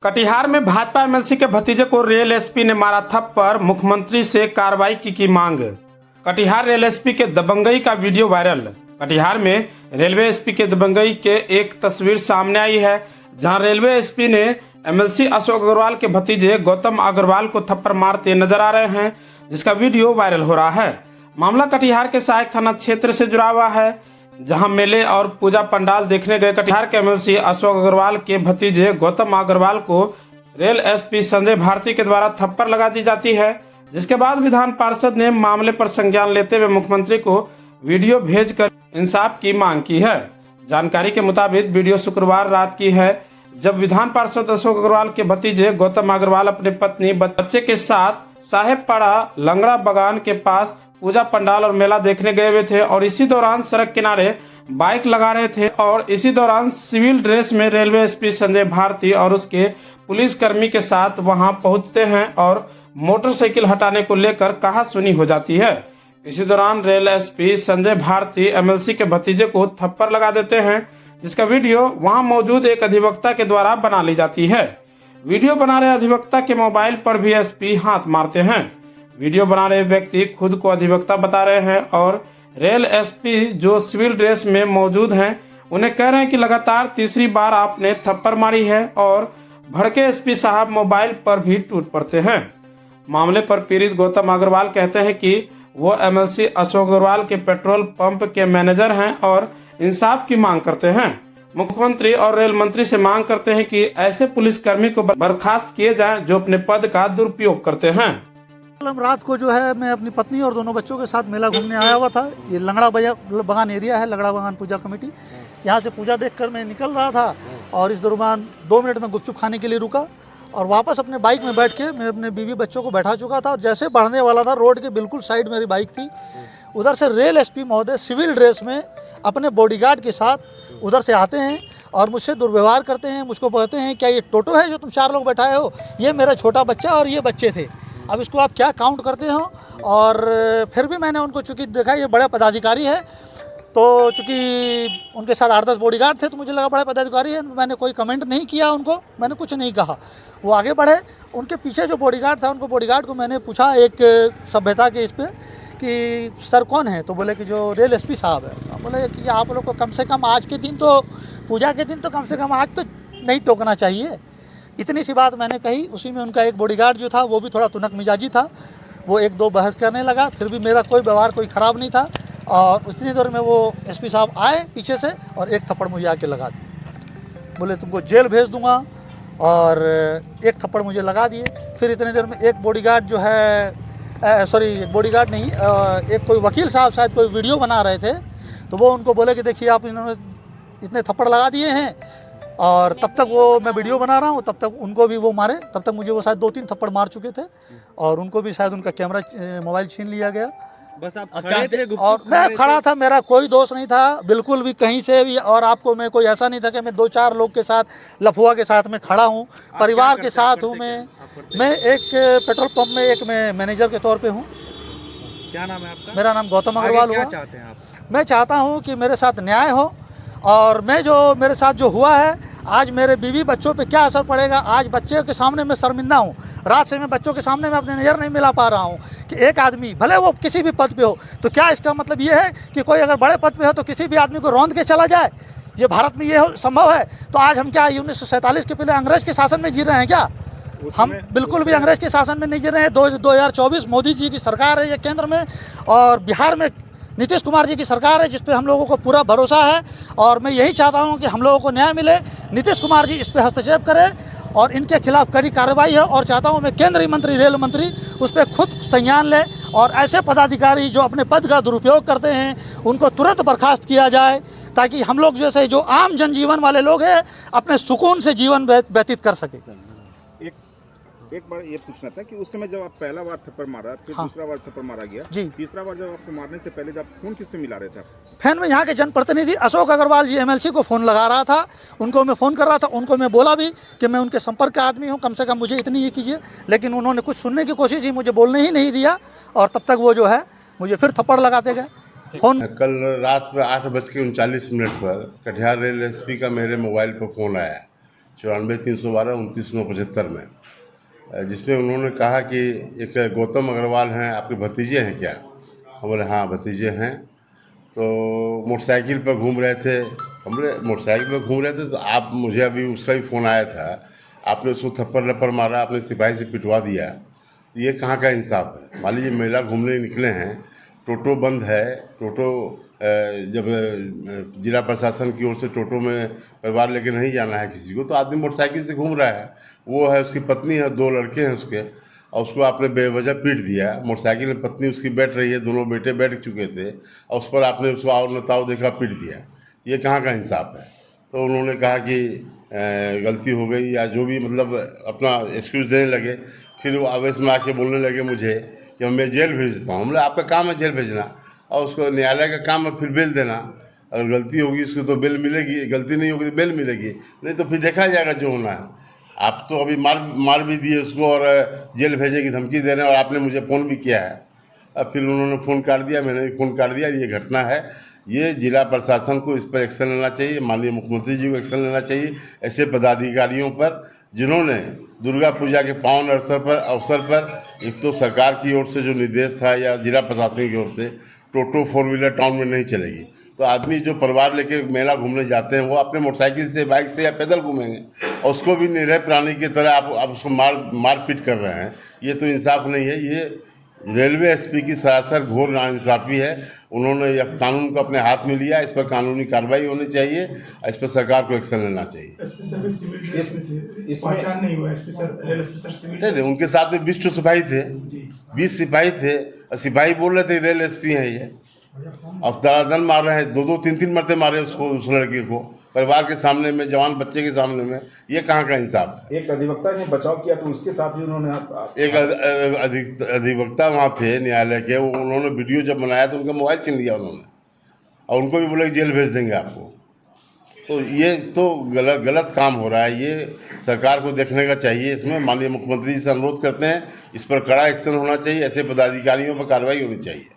कटिहार में भाजपा एमएलसी के भतीजे को रेल एसपी ने मारा थप्पड़, मुख्यमंत्री से कार्रवाई की मांग। कटिहार रेल एसपी के दबंगई का वीडियो वायरल। कटिहार में रेलवे एसपी के दबंगई के एक तस्वीर सामने आई है, जहां रेलवे एसपी ने एमएलसी अशोक अग्रवाल के भतीजे गौतम अग्रवाल को थप्पड़ मारते नजर आ रहे हैं, जिसका वीडियो वायरल हो रहा है। मामला कटिहार के सहायक थाना क्षेत्र से जुड़ा हुआ है, जहां मेले और पूजा पंडाल देखने गए कटिहार के एमएलसी अशोक अग्रवाल के भतीजे गौतम अग्रवाल को रेल एसपी संजय भारती के द्वारा थप्पड़ लगा दी जाती है, जिसके बाद विधान पार्षद ने मामले पर संज्ञान लेते हुए मुख्यमंत्री को वीडियो भेजकर इंसाफ की मांग की है। जानकारी के मुताबिक वीडियो शुक्रवार रात की है, जब विधान पार्षद अशोक अग्रवाल के भतीजे गौतम अग्रवाल अपनी पत्नी बच्चे के साथ साहेबपाड़ा लंगड़ा बागान के पास पूजा पंडाल और मेला देखने गए हुए थे और इसी दौरान सड़क किनारे बाइक लगा रहे थे और इसी दौरान सिविल ड्रेस में रेलवे एसपी संजय भारती और उसके पुलिस कर्मी के साथ वहां पहुंचते हैं और मोटरसाइकिल हटाने को लेकर कहासुनी हो जाती है। इसी दौरान rail SP Sanjay Bharti MLC के भतीजे को थप्पड़ लगा देते हैं, जिसका वीडियो वहां मौजूद एक अधिवक्ता के द्वारा बना ली जाती है। वीडियो बना रहे अधिवक्ता के मोबाइल पर भी एसपी हाथ मारते हैं। वीडियो बना रहे व्यक्ति खुद को अधिवक्ता बता रहे हैं और रेल एसपी जो सिविल ड्रेस में मौजूद हैं उन्हें कह रहे हैं कि लगातार तीसरी बार आपने थप्पड़ मारी है और भड़के एसपी साहब मोबाइल पर भी टूट पड़ते हैं। मामले पर पीड़ित गौतम अग्रवाल कहते हैं कि वो एमएलसी अशोक अग्रवाल के पेट्रोल पंप के मैनेजर हैं और इंसाफ की मांग करते हैं। मुख्यमंत्री और रेल मंत्री से मांग करते हैं कि ऐसे पुलिसकर्मी को बर्खास्त किए जाएं जो अपने पद का दुरुपयोग करते हैं। रात को जो है मैं अपनी पत्नी और दोनों बच्चों के साथ मेला घूमने आया हुआ था। ये लंगड़ा बागान एरिया है, लंगड़ा बागान पूजा कमेटी। यहाँ से पूजा देखकर मैं निकल रहा था और इस दौरान 2 मिनट में गुपचुप खाने के लिए रुका और वापस अपने बाइक में बैठ के मैं अपने बीवी बच्चों को बैठा चुका था और जैसे बढ़ने वाला था, रोड के बिल्कुल साइड मेरी बाइक थी। उधर से रेल एसपी महोदय सिविल ड्रेस में अपने बॉडीगार्ड के साथ उधर से आते हैं और मुझसे दुर्व्यवहार करते हैं। मुझको कहते हैं क्या ये टोटो है जो तुम 4 लोग बैठाए हो? ये मेरा छोटा बच्चा और ये बच्चे थे, अब इसको आप क्या काउंट करते हो? और फिर भी मैंने उनको चूँकि देखा ये बड़े पदाधिकारी है, तो चूँकि उनके साथ 8-10 बॉडीगार्ड थे तो मुझे लगा बड़े पदाधिकारी है, मैंने कोई कमेंट नहीं किया उनको, मैंने कुछ नहीं कहा। वो आगे बढ़े, उनके पीछे जो बॉडीगार्ड था उनको बॉडीगार्ड को मैंने पूछा एक सभ्यता के इस पर कि सर कौन है? तो बोले कि जो रेल एसपी साहब है। बोले कि आप लोग को कम से कम आज के दिन तो पूजा के दिन तो कम से कम आज तो नहीं टोकना चाहिए। इतनी सी बात मैंने कही। उसी में उनका एक बॉडीगार्ड जो था वो भी थोड़ा तुनक मिजाजी था, वो 1-2 बहस करने लगा। फिर भी मेरा कोई व्यवहार कोई ख़राब नहीं था और उतनी देर में वो एसपी साहब आए पीछे से और एक थप्पड़ मुझे आके लगा दिए। बोले तुमको जेल भेज दूंगा और एक थप्पड़ मुझे लगा दिए। फिर इतनी देर में एक बॉडीगार्ड जो है बॉडीगार्ड नहीं, एक कोई वकील साहब शायद कोई वीडियो बना रहे थे, तो वो उनको बोले कि देखिए आप इन्होंने इतने थप्पड़ लगा दिए हैं। और तब तक वो मैं वीडियो बना रहा हूँ, तब तक उनको भी वो मारे। तब तक मुझे वो शायद 2-3 थप्पड़ मार चुके थे और उनको भी शायद उनका कैमरा मोबाइल छीन लिया गया। बस आप खड़े थे और मैं खड़ा था, मेरा कोई दोष नहीं था बिल्कुल भी कहीं से भी। और आपको मैं कोई ऐसा नहीं था कि मैं 2-4 लोग के साथ लफुआ के साथ में खड़ा हूँ, परिवार के साथ हूँ। मैं एक पेट्रोल पंप में एक मैं मैनेजर के तौर पे हूँ। क्या नाम है आपका? मेरा नाम गौतम अग्रवाल हुआ। क्या चाहते हैं आप? मैं चाहता हूँ कि मेरे साथ न्याय हो और मेरे साथ जो हुआ है, आज मेरे बीवी बच्चों पे क्या असर पड़ेगा। आज बच्चे के सामने मैं शर्मिंदा हूँ। रात से मैं बच्चों के सामने मैं अपनी नज़र नहीं मिला पा रहा हूँ कि एक आदमी भले वो किसी भी पद पे हो, तो क्या इसका मतलब ये है कि कोई अगर बड़े पद पे हो तो किसी भी आदमी को रौंद के चला जाए? ये भारत में ये संभव है? तो आज हम क्या 1947 के पहले अंग्रेज़ के शासन में जी रहे हैं क्या? हम बिल्कुल भी अंग्रेज़ के शासन में नहीं जी रहे हैं। 2024 मोदी जी की सरकार है ये केंद्र में, और बिहार में नीतीश कुमार जी की सरकार है जिस पे हम लोगों को पूरा भरोसा है। और मैं यही चाहता हूं कि हम लोगों को न्याय मिले, नीतीश कुमार जी इस पे हस्तक्षेप करें और इनके खिलाफ कड़ी कार्रवाई है। और चाहता हूं मैं केंद्रीय मंत्री, रेल मंत्री उस पर खुद संज्ञान ले और ऐसे पदाधिकारी जो अपने पद का दुरुपयोग करते हैं उनको तुरंत बर्खास्त किया जाए, ताकि हम लोग जैसे जो आम जनजीवन वाले लोग हैं अपने सुकून से जीवन व्यतीत कर सके। एक बार ये पूछना था कि उस समय जब आप पहला बार थप्पड़ मारा, फिर दूसरा बार थप्पड़ मारा गया जी, तीसरा बार जब आपको मारने से पहले जब फोन किससे मिला रहे थे? फैन में यहाँ के जनप्रतिनिधि अशोक अग्रवाल जी एमएलसी को फ़ोन लगा रहा था, उनको मैं फ़ोन कर रहा था। उनको मैं बोला भी कि मैं उनके संपर्क का आदमी हूँ, कम से कम मुझे इतनी ये कीजिए, लेकिन उन्होंने कुछ सुनने की कोशिश ही, मुझे बोलने ही नहीं दिया और तब तक वो जो है मुझे फिर थप्पड़ लगाते गए। फ़ोन कल रात में 8:39 पर कटिहार रेल एसपी का मेरे मोबाइल पर फ़ोन आया 94-312 29-975 में, जिसमें उन्होंने कहा कि एक गौतम अग्रवाल हैं, आपके भतीजे हैं क्या? हम बोले हाँ भतीजे हैं। तो मोटरसाइकिल पर घूम रहे थे, हम बोले मोटरसाइकिल पर घूम रहे थे तो आप, मुझे अभी उसका भी फ़ोन आया था, आपने उसको थप्पड़ लप्पड़ मारा, आपने सिपाही से पिटवा दिया, ये कहाँ का इंसाफ है? मान लीजिए मेला घूमने निकले हैं, टोटो बंद है, टोटो जब जिला प्रशासन की ओर से टोटो में परिवार लेके नहीं जाना है किसी को, तो आदमी मोटरसाइकिल से घूम रहा है, वो है, उसकी पत्नी है, 2 लड़के हैं उसके, और उसको आपने बेवजह पीट दिया। मोटरसाइकिल में पत्नी उसकी बैठ रही है, दोनों बेटे बैठ चुके थे, और उस पर आपने उसको आओ नताओ देखा पीट दिया, ये कहाँ का इंसाफ है? तो उन्होंने कहा कि गलती हो गई या जो भी, मतलब अपना एक्सक्यूज़ देने लगे। फिर वो आवेश में आके बोलने लगे मुझे कि मैं जेल भेज देता हूँ। हमने आपका काम है जेल भेजना, और उसको न्यायालय का काम है फिर बेल देना। अगर गलती होगी उसको तो बेल मिलेगी, गलती नहीं होगी तो बेल मिलेगी, नहीं तो फिर देखा जाएगा जो होना है। आप तो अभी मार भी दिए उसको और जेल भेजने की धमकी दे रहे हैं, और आपने मुझे फ़ोन भी किया है। अब फिर उन्होंने फ़ोन काट दिया, मैंने भी फ़ोन काट दिया। ये घटना है, ये जिला प्रशासन को इस पर एक्शन लेना चाहिए, माननीय मुख्यमंत्री जी को एक्शन लेना चाहिए ऐसे पदाधिकारियों पर जिन्होंने दुर्गा पूजा के पावन अवसर पर एक तो सरकार की ओर से जो निर्देश था या जिला प्रशासन की ओर से, टोटो 4 व्हीलर टाउन में नहीं चलेगी। तो आदमी जो परिवार लेके मेला घूमने जाते हैं वो अपने मोटरसाइकिल से, बाइक से या पैदल घूमेंगे, और उसको भी निरीह प्राणी की तरह आप उसको मारपीट कर रहे हैं। ये तो इंसाफ नहीं है, ये रेलवे एसपी की सरासर घोर नाइंसाफ़ी है। उन्होंने यह कानून को अपने हाथ में लिया, इस पर कानूनी कार्रवाई होनी चाहिए, इस पर सरकार को एक्शन लेना चाहिए। नहीं, उनके साथ में 20 सिपाही थे, 20 सिपाही थे, और सिपाही बोल रहे थे रेल एसपी हैं ये, अब दरादन मार रहे हैं, 2-2, 3-3 मरते मारे उसको, उस लड़के को, परिवार के सामने में, जवान बच्चे के सामने में। ये कहाँ का इंसाफ है? एक अधिवक्ता ने बचाव किया तो उसके साथ भी उन्होंने एक अधिवक्ता वहाँ थे न्यायालय के, वो उन्होंने वीडियो जब बनाया तो उनका मोबाइल छीन लिया उन्होंने, और उनको भी बोला कि जेल भेज देंगे आपको। तो ये तो गलत काम हो रहा है, ये सरकार को देखने का चाहिए। इसमें माननीय मुख्यमंत्री जी से अनुरोध करते हैं, इस पर कड़ा एक्शन होना चाहिए, ऐसे पदाधिकारियों पर कार्रवाई होनी चाहिए।